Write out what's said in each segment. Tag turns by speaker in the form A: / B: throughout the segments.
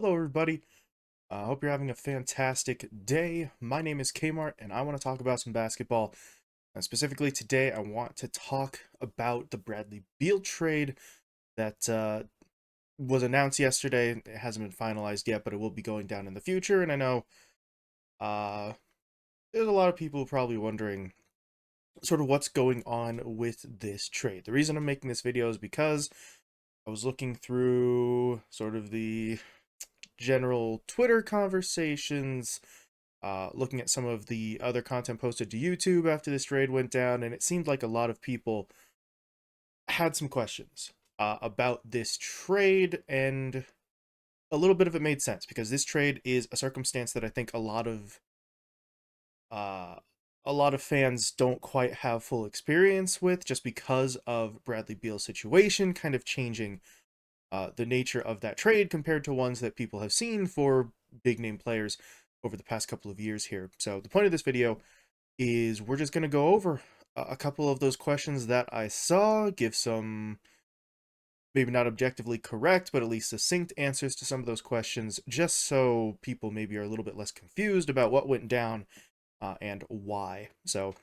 A: Hello, everybody. I hope you're having a fantastic day. My name is Kmart, and I want to talk about some basketball. Specifically, today, I want to talk about the Bradley Beal trade that was announced yesterday. It hasn't been finalized yet, but it will be going down in the future. And I know uh, there's a lot of people probably wondering sort of what's going on with this trade. The reason I'm making this video is because I was looking through sort of the general Twitter conversations, looking at some of the other content posted to YouTube after this trade went down, and it seemed like a lot of people had some questions about this trade, and a little bit of it made sense because this trade is a circumstance that I think uh, a lot of fans don't quite have full experience with, just because of Bradley Beal's situation, kind of changing the nature of that trade compared to ones that people have seen for big name players over the past couple of years here. So the point of this video is we're just going to go over a couple of those questions that I saw, give some maybe not objectively correct, but at least succinct answers to some of those questions, just so people maybe are a little bit less confused about what went down and why. So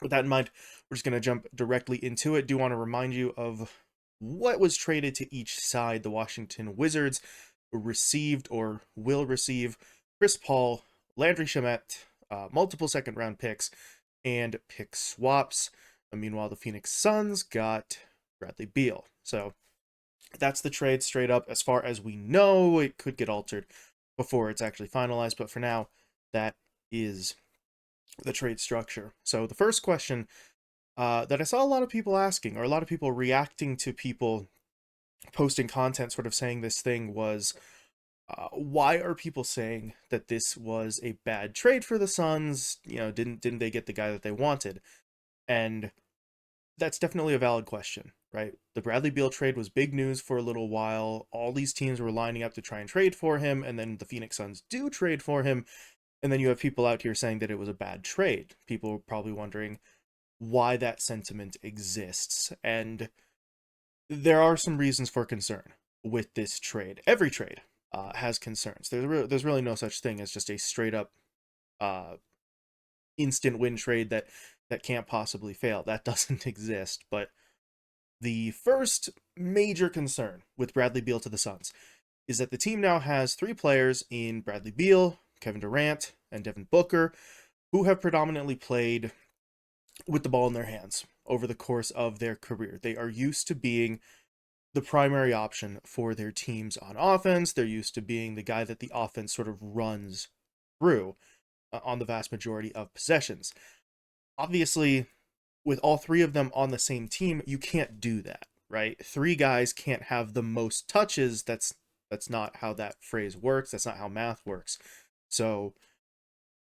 A: with that in mind, we're just going to jump directly into it. Do want to remind you of what was traded to each side. The Washington Wizards received or will receive Chris Paul, Landry Shamet, multiple second round picks, and pick swaps. Meanwhile, the Phoenix Suns got Bradley Beal. So that's the trade straight up. As far as we know, it could get altered before it's actually finalized, but for now, that is the trade structure. So the first question that I saw a lot of people asking, or a lot of people reacting to people posting content sort of saying this thing was, why are people saying that this was a bad trade for the Suns? You know, didn't they get the guy that they wanted? And that's definitely a valid question, right? The Bradley Beal trade was big news for a little while. All these teams were lining up to try and trade for him, and then the Phoenix Suns do trade for him, and then you have people out here saying that it was a bad trade. People are probably wondering why that sentiment exists, and there are some reasons for concern with this trade. Every trade has concerns. There's really no such thing as just a straight up uh, instant win trade that can't possibly fail. That doesn't exist. But the first major concern with Bradley Beal to the Suns is that the team now has three players in Bradley Beal, Kevin Durant, and Devin Booker, who have predominantly played with the ball in their hands over the course of their career. They are used to being the primary option for their teams on offense. They're used to being the guy that the offense sort of runs through on the vast majority of possessions. Obviously, with all three of them on the same team, you can't do that, right? Three guys can't have the most touches. That's not how that phrase works. That's not how math works. So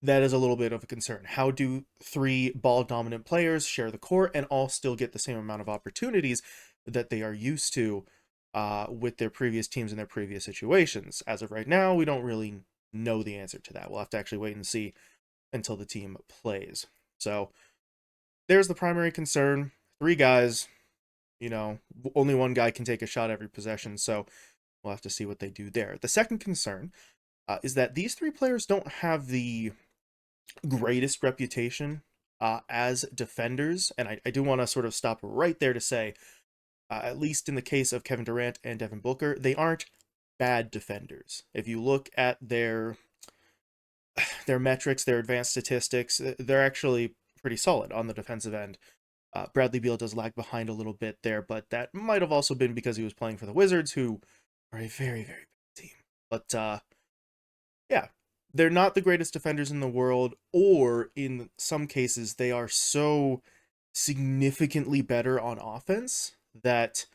A: that is a little bit of a concern. How do three ball dominant players share the court and all still get the same amount of opportunities that they are used to with their previous teams in their previous situations? As of right now, we don't really know the answer to that. We'll have to actually wait and see until the team plays. So there's the primary concern. Three guys, only one guy can take a shot every possession. So we'll have to see what they do there. The second concern is that these three players don't have the greatest reputation as defenders. And I do want to sort of stop right there to say, at least in the case of Kevin Durant and Devin Booker, they aren't bad defenders. If you look at their metrics, their advanced statistics, they're actually pretty solid on the defensive end. Bradley Beal does lag behind a little bit there, but that might have also been because he was playing for the Wizards, who are a very, very bad team. But yeah, they're not the greatest defenders in the world, or in some cases, they are so significantly better on offense that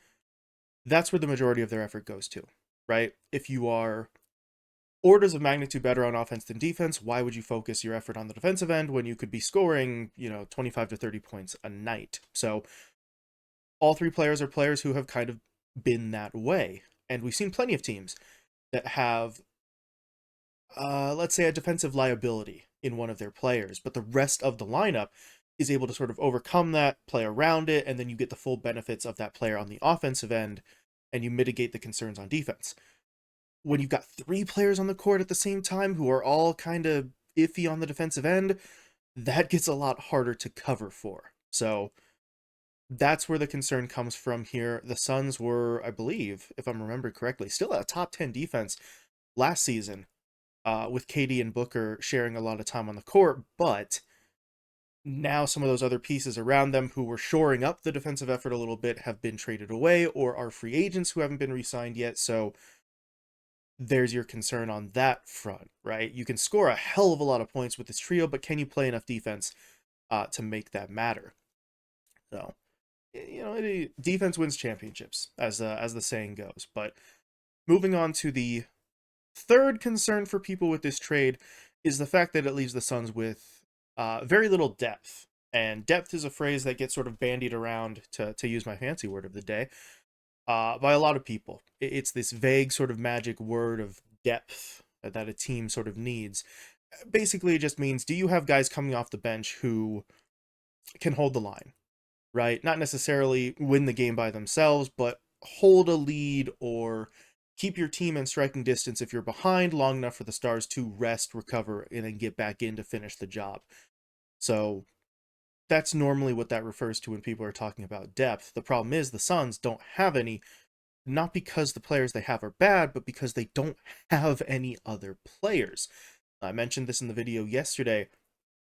A: that's where the majority of their effort goes to, right? If you are orders of magnitude better on offense than defense, why would you focus your effort on the defensive end when you could be scoring, 25 to 30 points a night? So all three players are players who have kind of been that way. And we've seen plenty of teams that have, let's say, a defensive liability in one of their players, but the rest of the lineup is able to sort of overcome that, play around it, and then you get the full benefits of that player on the offensive end, and you mitigate the concerns on defense. when you've got three players on the court at the same time who are all kind of iffy on the defensive end, that gets a lot harder to cover for. So that's where the concern comes from here. The Suns were, I believe, if I'm remembering correctly, still a top 10 defense last season, with KD and Booker sharing a lot of time on the court, but now some of those other pieces around them who were shoring up the defensive effort a little bit have been traded away or are free agents who haven't been re-signed yet. So there's your concern on that front, right? You can score a hell of a lot of points with this trio, but can you play enough defense to make that matter? So, defense wins championships, as the saying goes. But moving on to the third concern for people with this trade is the fact that it leaves the Suns with very little depth. And depth is a phrase that gets sort of bandied around, to use my fancy word of the day, by a lot of people. It's this vague sort of magic word of depth that a team sort of needs. Basically, it just means, do you have guys coming off the bench who can hold the line, right? Not necessarily win the game by themselves, but hold a lead or keep your team in striking distance if you're behind long enough for the Stars to rest, recover, and then get back in to finish the job. So that's normally what that refers to when people are talking about depth. The problem is the Suns don't have any, not because the players they have are bad, but because they don't have any other players. I mentioned this in the video yesterday.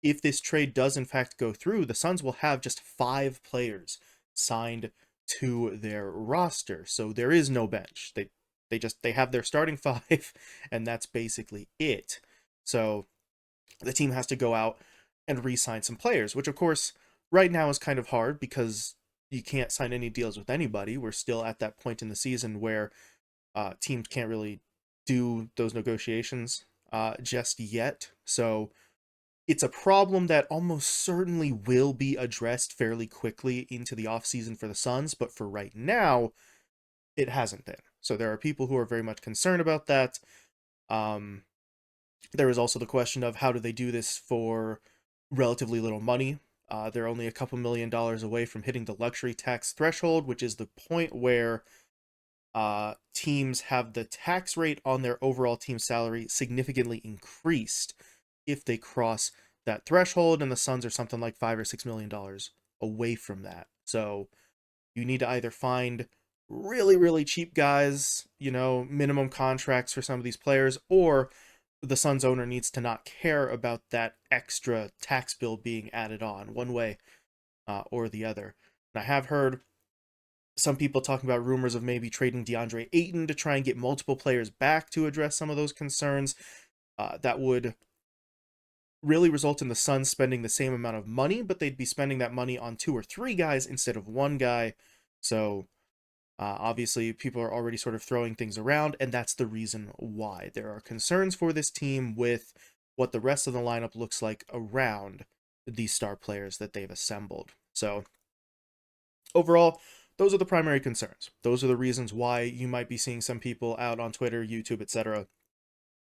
A: If this trade does in fact go through, the Suns will have just 5 players signed to their roster. So there is no bench. They have their starting 5 and that's basically it. So the team has to go out and re-sign some players, which of course right now is kind of hard because you can't sign any deals with anybody. We're still at that point in the season where teams can't really do those negotiations just yet. So it's a problem that almost certainly will be addressed fairly quickly into the offseason for the Suns, but for right now, it hasn't been. So there are people who are very much concerned about that. There is also the question of how do they do this for relatively little money. They're only a couple $1,000,000 away from hitting the luxury tax threshold, which is the point where teams have the tax rate on their overall team salary significantly increased if they cross that threshold, and the Suns are something like $5 or $6 million away from that. So you need to either find really, really cheap guys, minimum contracts for some of these players, or the Suns owner needs to not care about that extra tax bill being added on one way or the other. And I have heard some people talking about rumors of maybe trading DeAndre Ayton to try and get multiple players back to address some of those concerns. That would really result in the Suns spending the same amount of money, but they'd be spending that money on 2 or 3 guys instead of 1 guy. So obviously people are already sort of throwing things around, and that's the reason why there are concerns for this team with what the rest of the lineup looks like around these star players that they've assembled. So overall, those are the primary concerns. Those are the reasons why you might be seeing some people out on Twitter, YouTube, etc.,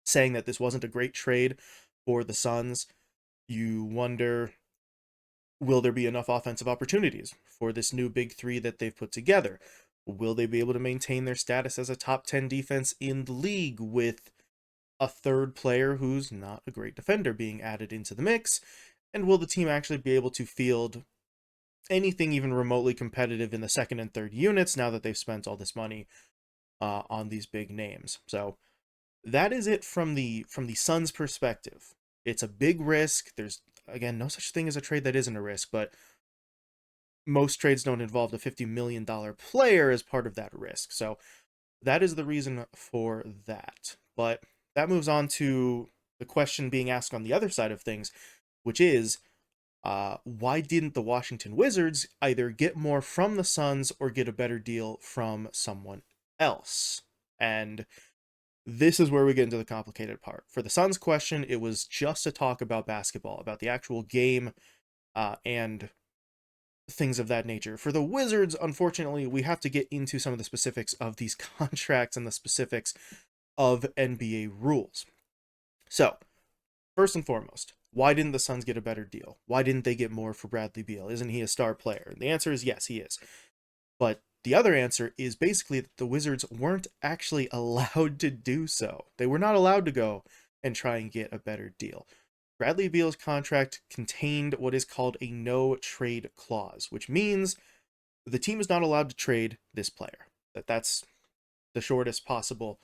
A: saying that this wasn't a great trade for the Suns. You wonder, will there be enough offensive opportunities for this new big 3 that they've put together? Will they be able to maintain their status as a top 10 defense in the league with a third player who's not a great defender being added into the mix? And will the team actually be able to field anything even remotely competitive in the second and third units now that they've spent all this money on these big names? So that is it from the Suns' perspective. It's a big risk. There's, again, no such thing as a trade that isn't a risk, but most trades don't involve a $50 million player as part of that risk. So that is the reason for that. But that moves on to the question being asked on the other side of things, which is, why didn't the Washington Wizards either get more from the Suns or get a better deal from someone else? And this is where we get into the complicated part. For the Suns question, it was just a talk about basketball, about the actual game, and things of that nature. For the Wizards, unfortunately, we have to get into some of the specifics of these contracts and the specifics of NBA rules. So, first and foremost, why didn't the Suns get a better deal? Why didn't they get more for Bradley Beal? Isn't he a star player? And the answer is yes, he is. But The other answer is basically that the Wizards weren't actually allowed to do so. They were not allowed to go and try and get a better deal. Bradley Beal's contract contained what is called a no trade clause, which means the team is not allowed to trade this player. That's the shortest possible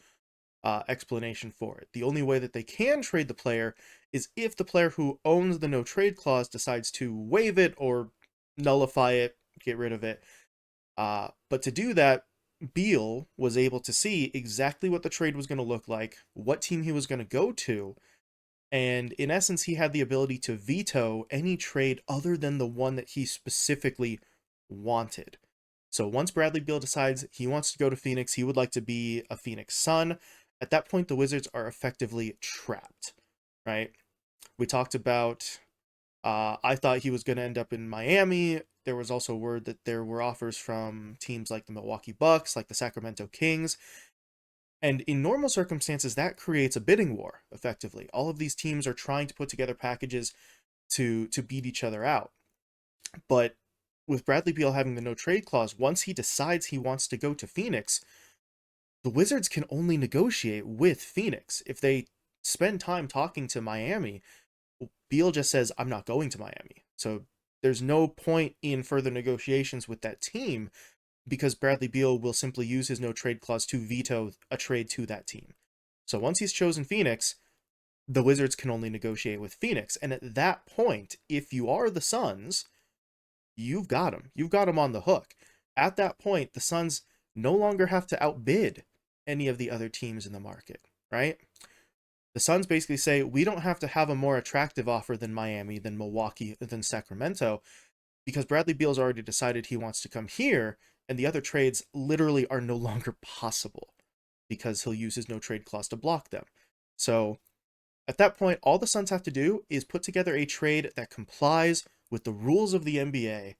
A: explanation for it. The only way that they can trade the player is if the player who owns the no trade clause decides to waive it or nullify it, get rid of it. But to do that, Beal was able to see exactly what the trade was going to look like, what team he was going to go to, and in essence, he had the ability to veto any trade other than the one that he specifically wanted. So once Bradley Beal decides he wants to go to Phoenix, he would like to be a Phoenix Sun. At that point, the Wizards are effectively trapped, right? We talked about, I thought he was going to end up in Miami. There was also word that there were offers from teams like the Milwaukee Bucks, like the Sacramento Kings. And in normal circumstances, that creates a bidding war, effectively. All of these teams are trying to put together packages to beat each other out. But with Bradley Beal having the no trade clause, once he decides he wants to go to Phoenix, the Wizards can only negotiate with Phoenix. If they spend time talking to Miami, Beal just says, I'm not going to Miami. So there's no point in further negotiations with that team because Bradley Beal will simply use his no trade clause to veto a trade to that team. So once he's chosen Phoenix, the Wizards can only negotiate with Phoenix. And at that point, if you are the Suns, you've got him. You've got him on the hook. At that point, the Suns no longer have to outbid any of the other teams in the market, right? The Suns basically say, we don't have to have a more attractive offer than Miami, than Milwaukee, than Sacramento, because Bradley Beal's already decided he wants to come here, and the other trades literally are no longer possible because he'll use his no trade clause to block them. So at that point, all the Suns have to do is put together a trade that complies with the rules of the NBA,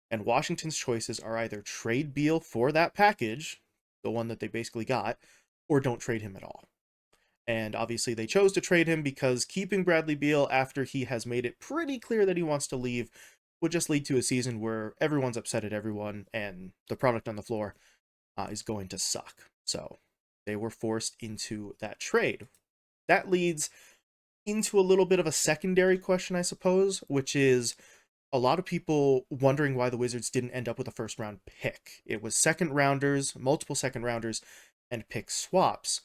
A: and Washington's choices are either trade Beal for that package, the one that they basically got, or don't trade him at all. And obviously they chose to trade him because keeping Bradley Beal after he has made it pretty clear that he wants to leave would just lead to a season where everyone's upset at everyone and the product on the floor is going to suck. So they were forced into that trade. That leads into a little bit of a secondary question, I suppose, which is a lot of people wondering why the Wizards didn't end up with a first round pick. It was second rounders, multiple second rounders, and pick swaps.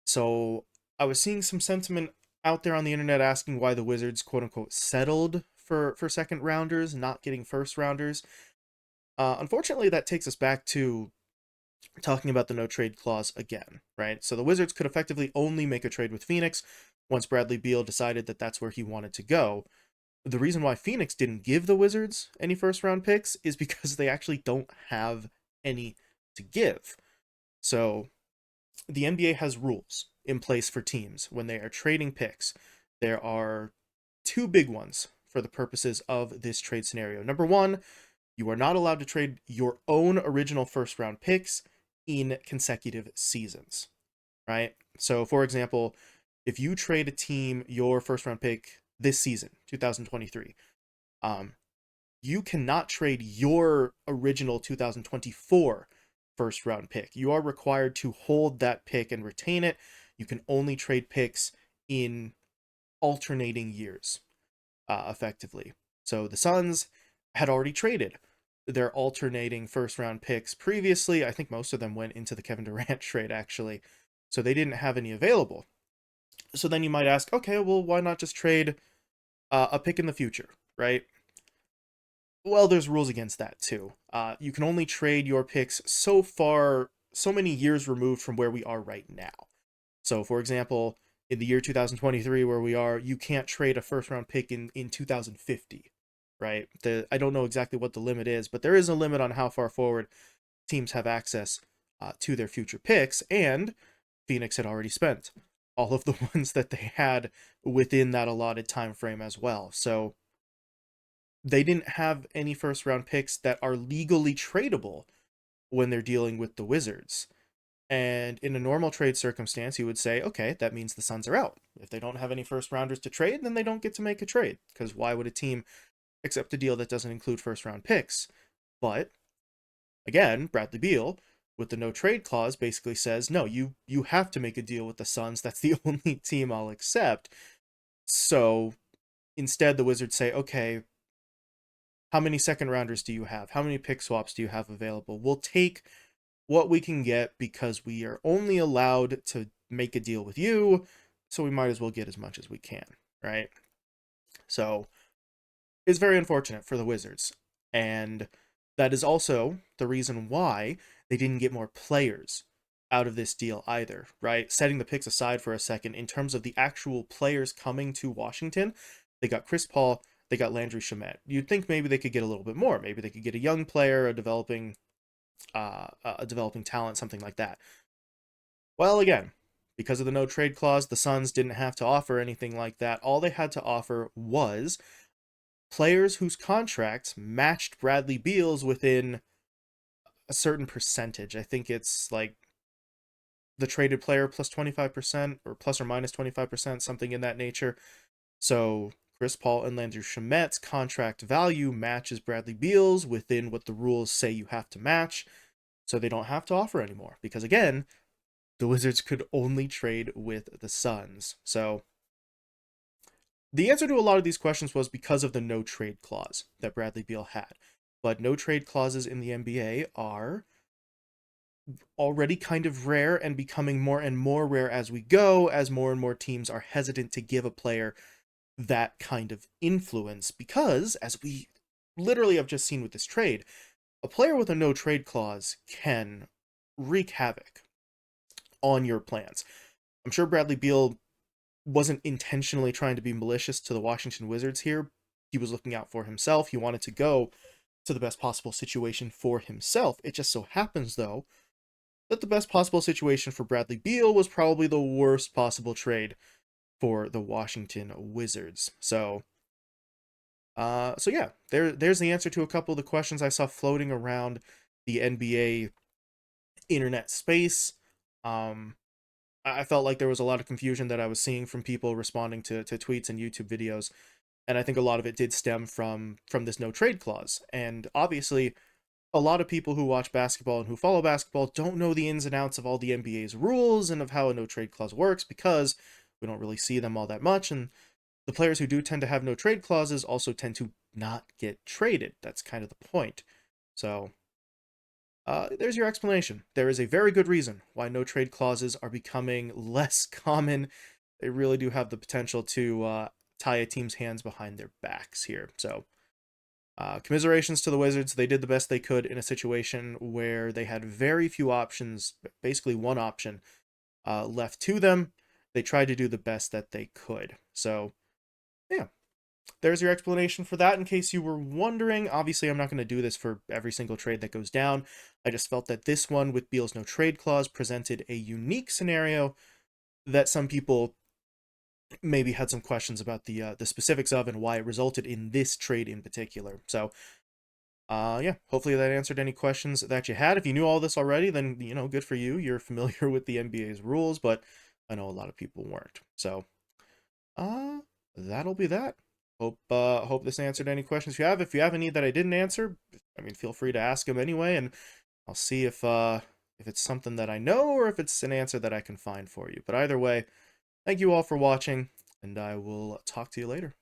A: So I was seeing some sentiment out there on the internet asking why the Wizards, quote unquote, settled for second rounders, not getting first rounders. Unfortunately, that takes us back to talking about the no trade clause again, right? So the Wizards could effectively only make a trade with Phoenix once Bradley Beal decided that that's where he wanted to go. The reason why Phoenix didn't give the Wizards any first round picks is because they actually don't have any to give. So the NBA has rules in place for teams when they are trading picks. There are two big ones for the purposes of this trade scenario. Number one, you are not allowed to trade your own original first round picks in consecutive seasons, right? So, for example, if you trade a team your first round pick this season, 2023, you cannot trade your original 2024 first round pick. You are required to hold that pick and retain it. You can only trade picks in alternating years, effectively. So the Suns had already traded their alternating first round picks previously. I think most of them went into the Kevin Durant trade, actually. So they didn't have any available. So then you might ask, okay, well, why not just trade a pick in the future, right? Well, there's rules against that too. You can only trade your picks so far, so many years removed from where we are right now. So, for example, in the year 2023, where we are, you can't trade a first round pick in 2050, right? I don't know exactly what the limit is, but there is a limit on how far forward teams have access to their future picks, and Phoenix had already spent all of the ones that they had within that allotted time frame as well. So they didn't have any first round picks that are legally tradable when they're dealing with the Wizards. And in a normal trade circumstance, you would say, okay, that means the Suns are out. If they don't have any first rounders to trade, then they don't get to make a trade. Because why would a team accept a deal that doesn't include first round picks? But Again, Bradley Beal, with the no trade clause, basically says, no, you have to make a deal with the Suns. That's the only team I'll accept. So instead, the Wizards say, okay, how many second rounders do you have? How many pick swaps do you have available? We'll take what we can get because we are only allowed to make a deal with you, so we might as well get as much as we can, right? So it's very unfortunate for the Wizards. And that is also the reason why they didn't get more players out of this deal either, right? Setting the picks aside for a second, in terms of the actual players coming to Washington, they got Chris Paul, they got Landry Shamet. You'd think maybe they could get a little bit more. Maybe they could get a young player, a developing talent, something like that. Well, again, because of the no trade clause, the Suns didn't have to offer anything like that. All they had to offer was players whose contracts matched Bradley Beal's within a certain percentage. I think it's like the traded player plus 25% or plus or minus 25%, something in that nature. So Chris Paul and Landry Shamet's contract value matches Bradley Beal's within what the rules say you have to match. So they don't have to offer anymore because, again, the Wizards could only trade with the Suns. So the answer to a lot of these questions was because of the no trade clause that Bradley Beal had. But no trade clauses in the NBA are already kind of rare and becoming more and more rare as we go, as more and more teams are hesitant to give a player that kind of influence. Because, as we literally have just seen with this trade, a player with a no trade clause can wreak havoc on your plans. I'm sure Bradley Beal wasn't intentionally trying to be malicious to the Washington Wizards here. He was looking out for himself. He wanted to go to the best possible situation for himself. It just so happens, though, that the best possible situation for Bradley Beal was probably the worst possible trade for the Washington Wizards. So yeah, there's the answer to a couple of the questions I saw floating around the NBA internet space. I felt like there was a lot of confusion that I was seeing from people responding to tweets and YouTube videos, and I think a lot of it did stem from this no trade clause. And obviously, a lot of people who watch basketball and who follow basketball don't know the ins and outs of all the NBA's rules and of how a no trade clause works because we don't really see them all that much. And the players who do tend to have no trade clauses also tend to not get traded. That's kind of the point. So there's your explanation. There is a very good reason why no trade clauses are becoming less common. They really do have the potential to tie a team's hands behind their backs here. So commiserations to the Wizards. They did the best they could in a situation where they had very few options, basically one option left to them. They tried to do the best that they could. So, yeah, there's your explanation for that in case you were wondering. Obviously, I'm not going to do this for every single trade that goes down. I just felt that this one with Beal's no trade clause presented a unique scenario that some people maybe had some questions about the specifics of and why it resulted in this trade in particular. So, yeah, hopefully that answered any questions that you had. If you knew all this already, then, good for you. You're familiar with the NBA's rules, but I know a lot of people weren't. So, uh, that'll be that. Hope this answered any questions you have. If you have any that I didn't answer, I mean, feel free to ask them anyway, and I'll see if it's something that I know or if it's an answer that I can find for you. But either way, thank you all for watching, and I will talk to you later.